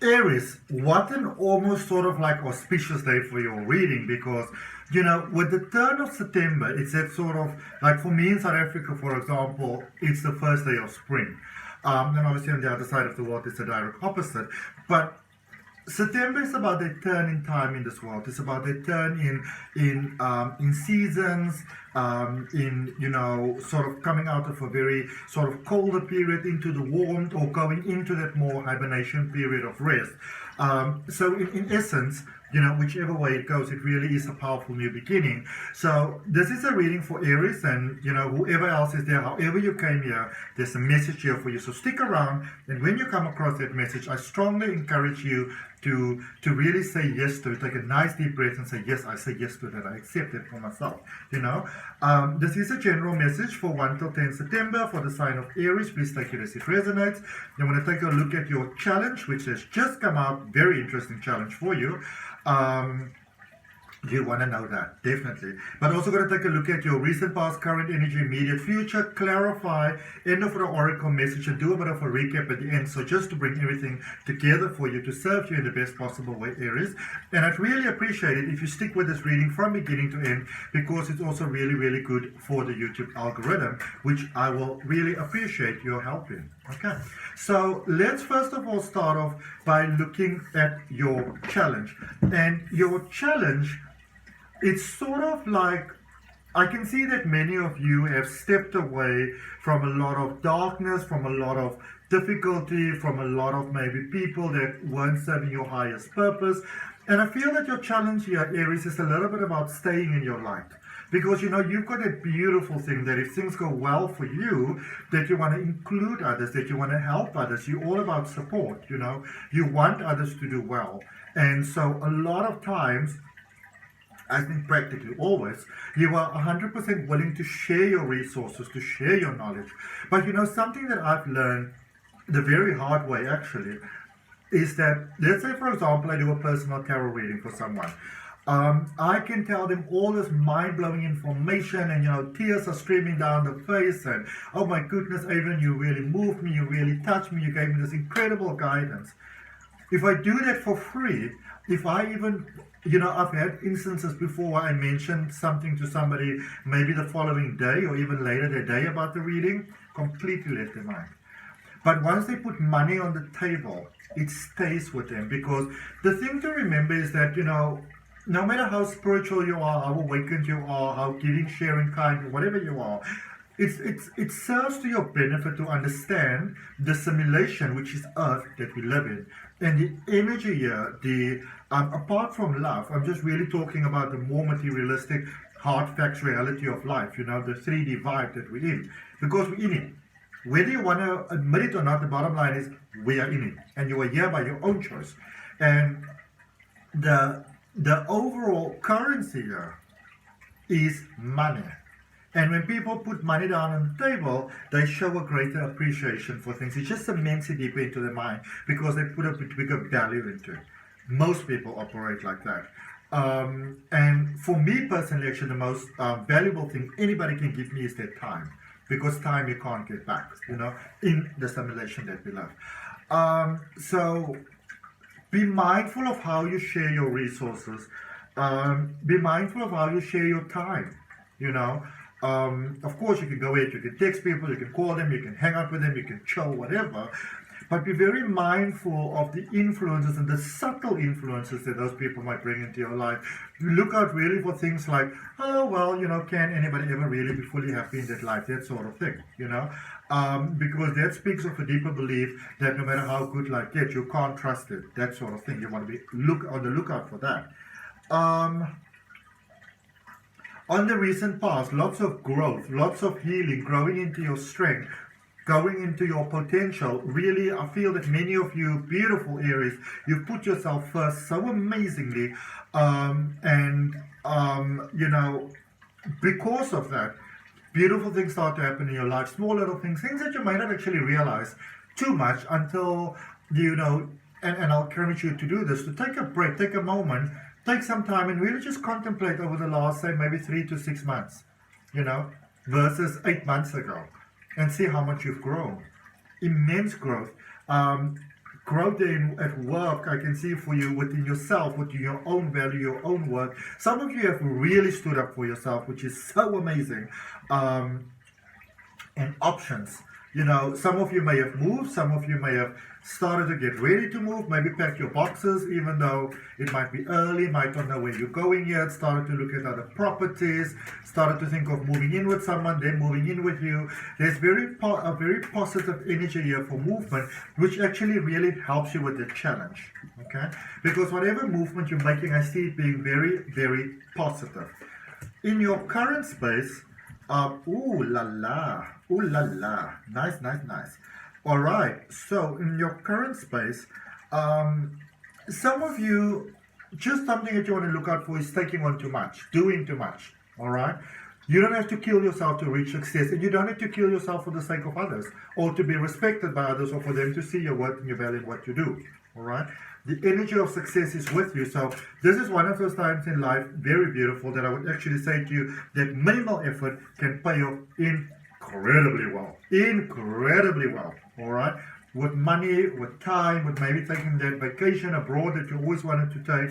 Aries, what an almost sort of like auspicious day for your reading, because, you know, with the turn of September, it's that sort of, like for me in South Africa, for example, it's the first day of spring. And obviously on the other side of the world, it's the direct opposite. But September is about a turn in time in this world. It's about a turn in seasons, in, you know, sort of coming out of a very sort of colder period into the warmth, or going into that more hibernation period of rest. So in essence, you know, whichever way it goes, it really is a powerful new beginning. So this is a reading for Aries, and, you know, whoever else is there, however you came here, there's a message here for you. So stick around, and when you come across that message, I strongly encourage you to really say yes to it. Take a nice deep breath and say, yes, I say yes to that. I accept it for myself, you know. This is a general message for 1 till 10 September for the sign of Aries. Please take it as it resonates. I'm going to take a look at your challenge, which has just come out. Very interesting challenge for you. You want to know that, definitely. But also going to take a look at your recent, past, current, energy, immediate, future, clarify, end of the oracle message, and do a bit of a recap at the end. So just to bring everything together for you, to serve you in the best possible way, Aries. And I'd really appreciate it if you stick with this reading from beginning to end, because it's also really, really good for the YouTube algorithm, which I will really appreciate your help in. Okay, so let's first of all start off by looking at your challenge. And your challenge, it's sort of like, I can see that many of you have stepped away from a lot of darkness, from a lot of difficulty, from a lot of maybe people that weren't serving your highest purpose. And I feel that your challenge here, Aries, is a little bit about staying in your light. Because, you know, you've got a beautiful thing that if things go well for you, that you want to include others, that you want to help others. You're all about support, you know. You want others to do well. And so a lot of times, I think practically always, you are 100% willing to share your resources, to share your knowledge. But, you know, something that I've learned the very hard way, actually, is that, let's say, for example, I do a personal tarot reading for someone. I can tell them all this mind-blowing information, and, you know, tears are streaming down the face, and, oh my goodness, Adrian, you really moved me, you really touched me, you gave me this incredible guidance. If I do that for free, if I even, you know, I've had instances before I mentioned something to somebody maybe the following day or even later that day about the reading, completely left their mind. But once they put money on the table, it stays with them, because the thing to remember is that, you know, no matter how spiritual you are, how awakened you are, how giving, sharing, kind, whatever you are, it serves to your benefit to understand the simulation, which is Earth, that we live in. And the energy here, apart from love, I'm just really talking about the more materialistic, hard facts reality of life, you know, the 3D vibe that we're in. Because we're in it. Whether you want to admit it or not, the bottom line is we are in it. And you are here by your own choice. And the overall currency here is money. And when people put money down on the table, they show a greater appreciation for things. It just cements it deeper into their mind because they put a bigger value into it. Most people operate like that. And for me personally, actually, the most valuable thing anybody can give me is their time. Because time you can't get back, you know, in the simulation that we love. So be mindful of how you share your resources. Be mindful of how you share your time, you know. Of course, you can go ahead, you can text people, you can call them, you can hang out with them, you can chill, whatever. But be very mindful of the influences and the subtle influences that those people might bring into your life. You look out really for things like, oh, well, you know, can anybody ever really be fully happy in that life? That sort of thing, you know. Because that speaks of a deeper belief that no matter how good life gets, you can't trust it. That sort of thing. You want to be on the lookout for that. On the recent past, lots of growth, lots of healing, growing into your strength, going into your potential. Really, I feel that many of you, beautiful Aries, you've put yourself first so amazingly. You know, because of that, beautiful things start to happen in your life, small little things that you might not actually realize too much until, you know, and I'll encourage you to do this, to take a break, take a moment, take some time and really just contemplate over the last, say, maybe 3 to 6 months, you know, versus 8 months ago, and see how much you've grown. Immense growth. growth there at work. I can see for you within yourself, within your own value, your own work. Some of you have really stood up for yourself, which is so amazing. And options. You know, some of you may have moved, some of you may have started to get ready to move, maybe pack your boxes, even though it might be early, might not know where you're going yet, started to look at other properties, started to think of moving in with someone, then moving in with you. There's a very positive energy here for movement, which actually really helps you with the challenge, okay? Because whatever movement you're making, I see it being very, very positive. In your current space, ooh la la, nice. All right, so in your current space, some of you, just something that you want to look out for is taking on too much, doing too much. All right, you don't have to kill yourself to reach success, and you don't have to kill yourself for the sake of others, or to be respected by others, or for them to see your work and your value in what you do. All right, the energy of success is with you. So this is one of those times in life, very beautiful, that I would actually say to you that minimal effort can pay off incredibly well. All right, with money, with time, with maybe taking that vacation abroad that you always wanted to take.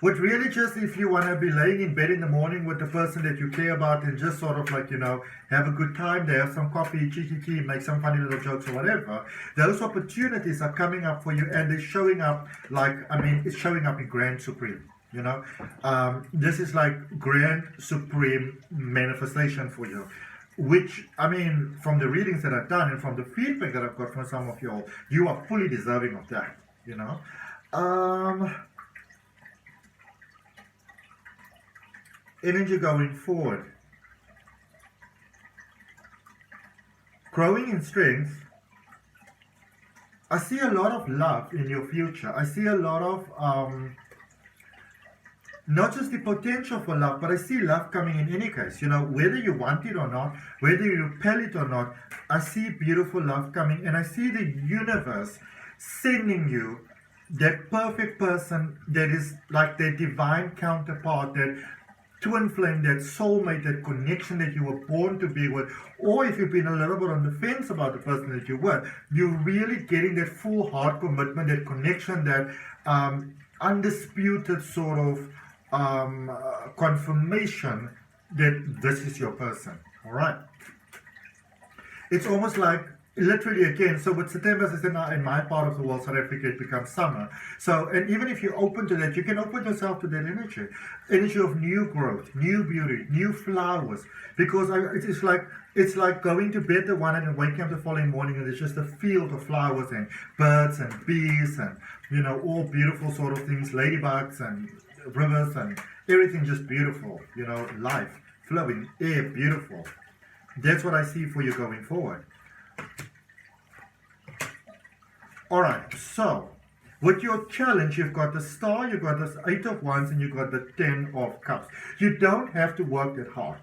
With really just, if you want to be laying in bed in the morning with the person that you care about and just sort of like, you know, have a good time there, have some coffee, cheeky, make some funny little jokes or whatever, those opportunities are coming up for you, and they're showing up like, I mean, it's showing up in Grand Supreme, you know. This is like Grand Supreme manifestation for you, which, I mean, from the readings that I've done and from the feedback that I've got from some of y'all, you are fully deserving of that, you know. Energy going forward. Growing in strength. I see a lot of love in your future. I see a lot of, not just the potential for love, but I see love coming in any case. You know, whether you want it or not, whether you repel it or not, I see beautiful love coming, and I see the universe sending you that perfect person that is like their divine counterpart, that twin flame, that soulmate, that connection that you were born to be with. Or if you've been a little bit on the fence about the person that you're with, you're really getting that full heart commitment, that connection, that undisputed sort of confirmation that this is your person. All right, it's almost like literally again, so with September, as I said, now in my part of the world, South Africa, it becomes summer. So, and even if you're open to that, you can open yourself to that energy of new growth, new beauty, new flowers. Because it's like going to bed the one night and waking up the following morning, and there's just a field of flowers and birds and bees and, you know, all beautiful sort of things, ladybugs and rivers and everything just beautiful, you know, life, flowing, air, beautiful. That's what I see for you going forward. All right, so with your challenge, you've got the star, you've got this 8 of Wands, and you've got the 10 of Cups. You don't have to work that hard.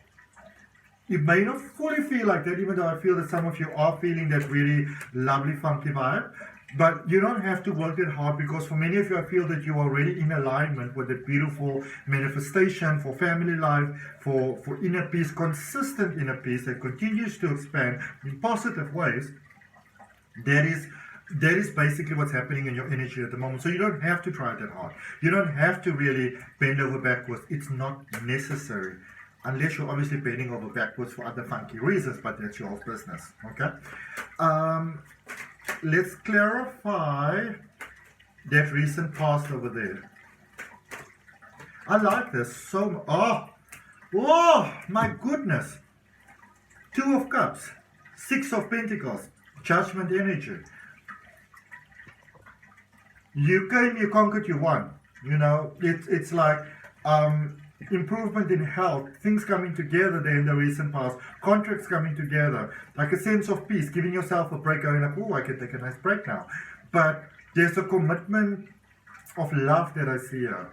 You may not fully feel like that, even though I feel that some of you are feeling that really lovely, funky vibe. But you don't have to work that hard, because for many of you, I feel that you're already in alignment with the beautiful manifestation for family life, for inner peace, consistent inner peace that continues to expand in positive ways. That is basically what's happening in your energy at the moment. So you don't have to try that hard. You don't have to really bend over backwards. It's not necessary. Unless you're obviously bending over backwards for other funky reasons, but that's your business. Okay? Let's clarify that recent past over there. I like this so much. Oh, my goodness. 2 of Cups, 6 of Pentacles, Judgment energy. You came, you conquered, you won. You know, it's like improvement in health, things coming together there in the recent past, contracts coming together, like a sense of peace, giving yourself a break, going like, oh, I can take a nice break now. But there's a commitment of love that I see here.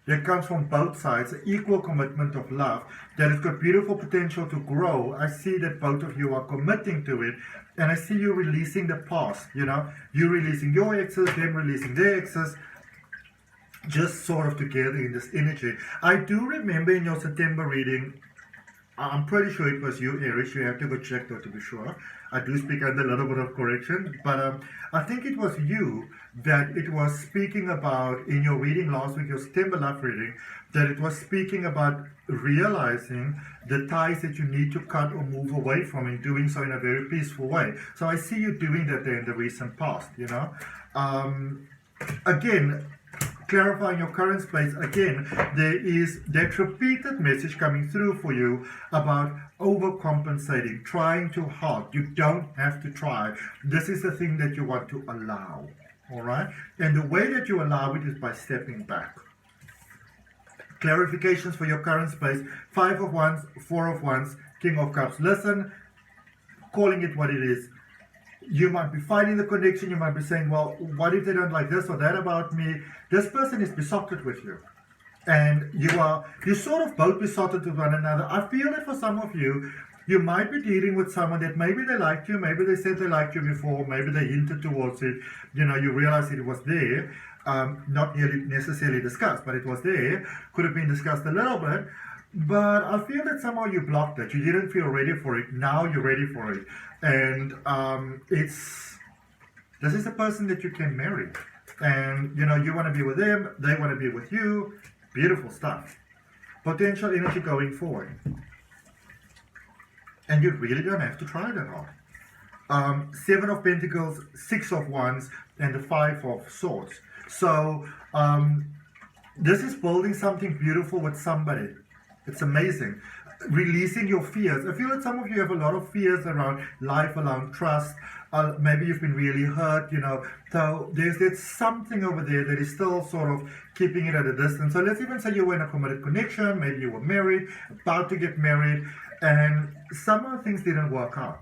That comes from both sides, an equal commitment of love that has got beautiful potential to grow. I see that both of you are committing to it, and I see you releasing the past, you know, you releasing your exes, them releasing their exes, just sort of together in this energy. I do remember in your September reading, I'm pretty sure it was you, Aries. You have to go check though to be sure. I do speak under a little bit of correction, but I think it was you that it was speaking about in your reading last week, your September love reading, that it was speaking about realizing the ties that you need to cut or move away from and doing so in a very peaceful way. So I see you doing that there in the recent past, you know. Again, clarifying your current space, again, there is that repeated message coming through for you about overcompensating, trying too hard. You don't have to try. This is the thing that you want to allow, all right? And the way that you allow it is by stepping back. Clarifications for your current space: 5 of Wands, 4 of Wands, King of Cups. Listen, calling it what it is. You might be fighting the connection. You might be saying, well, what if they don't like this or that about me? This person is besotted with you. And you're sort of both besotted with one another. I feel that for some of you, you might be dealing with someone that maybe they liked you, maybe they said they liked you before, maybe they hinted towards it. You know, you realize it was there, not really necessarily discussed, but it was there. Could have been discussed a little bit. But I feel that somehow you blocked it. You didn't feel ready for it. Now you're ready for it. And this is a person that you can marry. And, you know, you want to be with them. They want to be with you. Beautiful stuff. Potential energy going forward. And you really don't have to try that hard. 7 of Pentacles, 6 of Wands, and the 5 of Swords. So, this is building something beautiful with somebody. It's amazing. Releasing your fears. I feel that some of you have a lot of fears around life, around trust. Maybe you've been really hurt, you know. So there's something over there that is still sort of keeping it at a distance. So let's even say you were in a committed connection. Maybe you were married, about to get married, and somehow things didn't work out.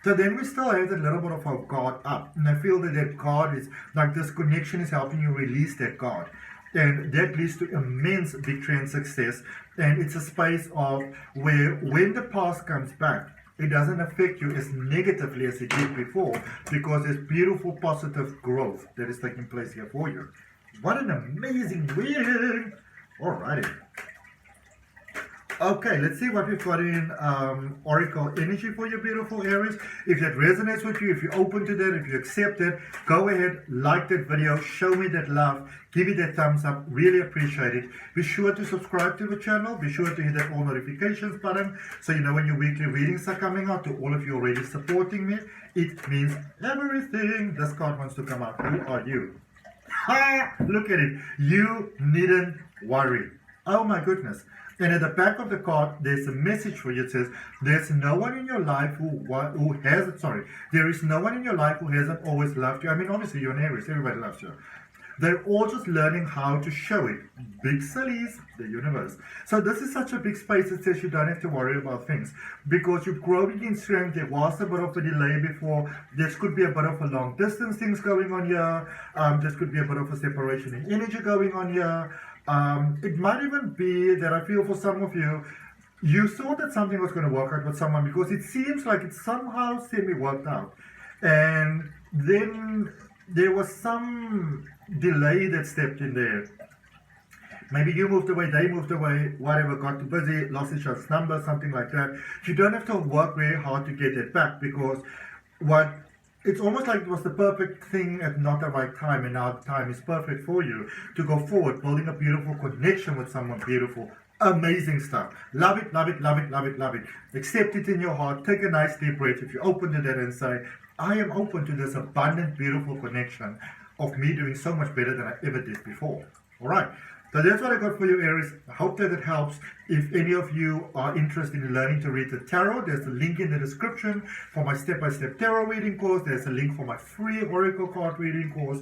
So then we still have that little bit of our guard up. And I feel that guard is, like this connection is helping you release that guard. And that leads to immense victory and success. And it's a space of where when the past comes back, it doesn't affect you as negatively as it did before, because there's beautiful positive growth that is taking place here for you. What an amazing reading! Alrighty. Okay, let's see what we've got in Oracle energy for you, beautiful Aries. If that resonates with you, if you're open to that, if you accept it, go ahead, like that video, show me that love, give me that thumbs up, really appreciate it. Be sure to subscribe to the channel, be sure to hit that all notifications button so you know when your weekly readings are coming out. To all of you already supporting me, it means everything. This card wants to come out. Who are you? Ha! Look at it. You needn't worry. Oh my goodness. And at the back of the card, there's a message for you. It says, there's no one in your life there is no one in your life who hasn't always loved you. I mean, obviously, you're an Aries. Everybody loves you. They're all just learning how to show it. Big sillies, the universe. So this is such a big space that says you don't have to worry about things, because you're growing in strength. There was a bit of a delay before. This could be a bit of a long distance things going on here. This could be a bit of a separation in energy going on here. It might even be that I feel for some of you, you thought that something was going to work out with someone because it seems like it's somehow semi-worked out. And then there was some delay that stepped in there. Maybe you moved away, they moved away, whatever, got too busy, lost each other's number, something like that. You don't have to work very hard to get it back, because it's almost like it was the perfect thing at not the right time, and now the time is perfect for you to go forward, building a beautiful connection with someone beautiful. Amazing stuff. Love it, love it, love it, love it, love it. Accept it in your heart. Take a nice deep breath if you're open to that and say, I am open to this abundant, beautiful connection of me doing so much better than I ever did before. All right. So that's what I got for you, Aries. I hope that it helps. If any of you are interested in learning to read the tarot, there's a link in the description for my step-by-step tarot reading course. There's a link for my free Oracle card reading course.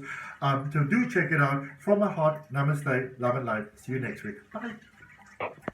So do check it out. From my heart, namaste, love and light. See you next week. Bye.